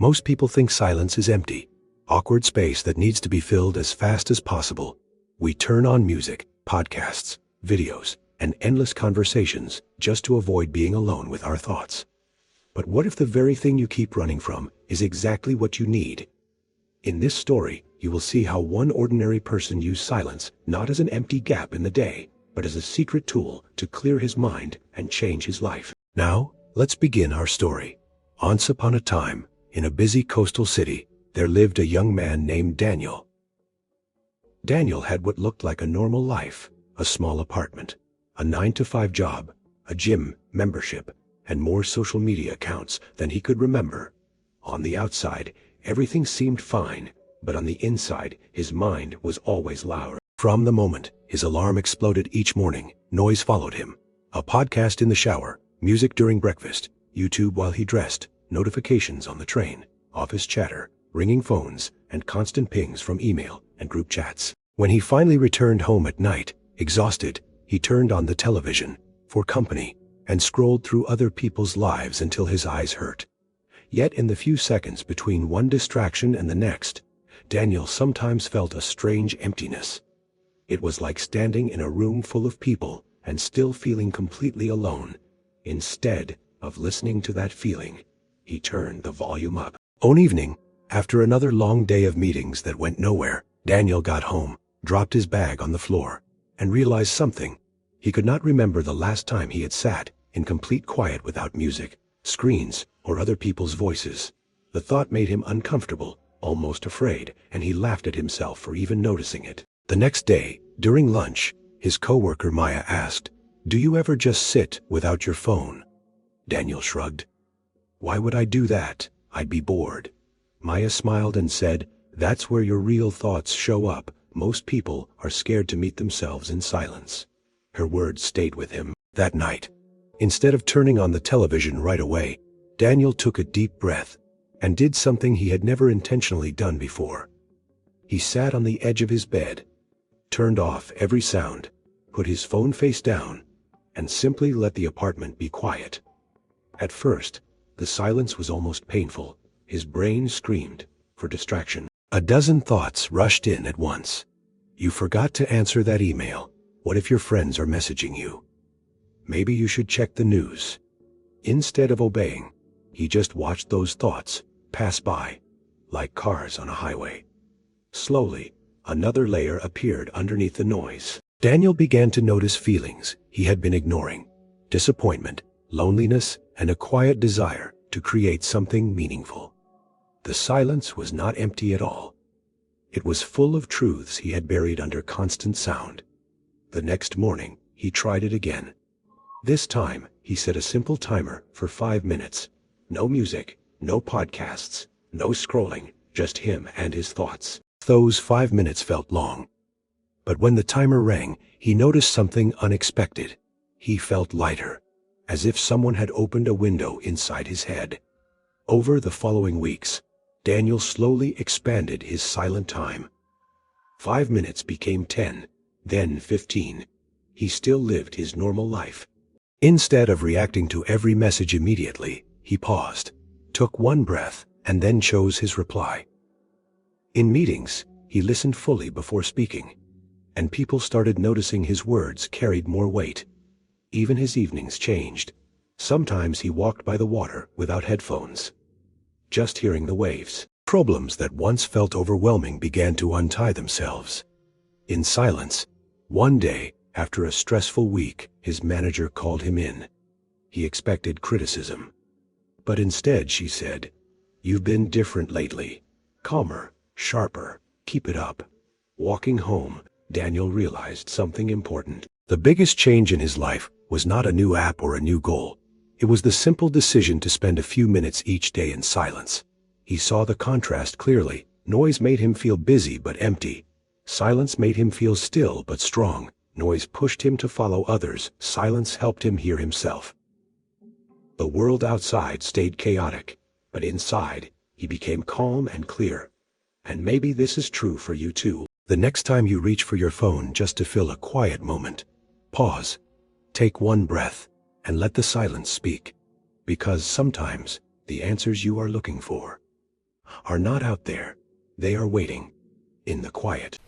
Most people think silence is empty, awkward space that needs to be filled as fast as possible. We turn on music, podcasts, videos, and endless conversations just to avoid being alone with our thoughts. But what if the very thing you keep running from is exactly what you need? In this story, you will see how one ordinary person used silence not as an empty gap in the day, but as a secret tool to clear his mind and change his life. Now, let's begin our story. Once upon a time, in a busy coastal city, there lived a young man named Daniel. Daniel had what looked like a normal life: a small apartment, a 9-to-5 job, a gym membership, and more social media accounts than he could remember. On the outside, everything seemed fine, but on the inside, his mind was always loud. From the moment his alarm exploded each morning, noise followed him. A podcast in the shower, music during breakfast, YouTube while he dressed, notifications on the train, office chatter, ringing phones, and constant pings from email and group chats. When he finally returned home at night, exhausted, he turned on the television for company and scrolled through other people's lives until his eyes hurt. Yet in the few seconds between one distraction and the next, Daniel sometimes felt a strange emptiness. It was like standing in a room full of people and still feeling completely alone. Instead of listening to that feeling, he turned the volume up. One evening, after another long day of meetings that went nowhere, Daniel got home, dropped his bag on the floor, and realized something. He could not remember the last time he had sat in complete quiet without music, screens, or other people's voices. The thought made him uncomfortable, almost afraid, and he laughed at himself for even noticing it. The next day, during lunch, his coworker Maya asked, "Do you ever just sit without your phone?" Daniel shrugged. "Why would I do that? I'd be bored." Maya smiled and said, "That's where your real thoughts show up. Most people are scared to meet themselves in silence." Her words stayed with him. That night, instead of turning on the television right away, Daniel took a deep breath and did something he had never intentionally done before. He sat on the edge of his bed, turned off every sound, put his phone face down, and simply let the apartment be quiet. At first, the silence was almost painful. His brain screamed for distraction. A dozen thoughts rushed in at once. You forgot to answer that email. What if your friends are messaging you? Maybe you should check the news. Instead of obeying, he just watched those thoughts pass by, like cars on a highway. Slowly, another layer appeared underneath the noise. Daniel began to notice feelings he had been ignoring: disappointment, loneliness, and a quiet desire to create something meaningful. The silence was not empty at all. It was full of truths he had buried under constant sound. The next morning, he tried it again. This time, he set a simple timer for 5 minutes. No music, no podcasts, no scrolling, just him and his thoughts. Those 5 minutes felt long. But when the timer rang, he noticed something unexpected. He felt lighter, as if someone had opened a window inside his head. Over the following weeks, Daniel slowly expanded his silent time. 5 minutes became 10, then 15. He still lived his normal life. Instead of reacting to every message immediately, he paused, took one breath, and then chose his reply. In meetings, he listened fully before speaking, and people started noticing his words carried more weight. Even his evenings changed. Sometimes he walked by the water without headphones, just hearing the waves. Problems that once felt overwhelming began to untie themselves. In silence, one day, after a stressful week, his manager called him in. He expected criticism. But instead she said, "You've been different lately. Calmer, sharper, keep it up." Walking home, Daniel realized something important. The biggest change in his life was not a new app or a new goal. It was the simple decision to spend a few minutes each day in silence. He saw the contrast clearly. Noise made him feel busy but empty. Silence made him feel still but strong. Noise pushed him to follow others. Silence helped him hear himself. The world outside stayed chaotic, but inside, he became calm and clear. And maybe this is true for you too. The next time you reach for your phone just to fill a quiet moment, pause, take one breath, and let the silence speak. Because sometimes, the answers you are looking for are not out there. They are waiting in the quiet.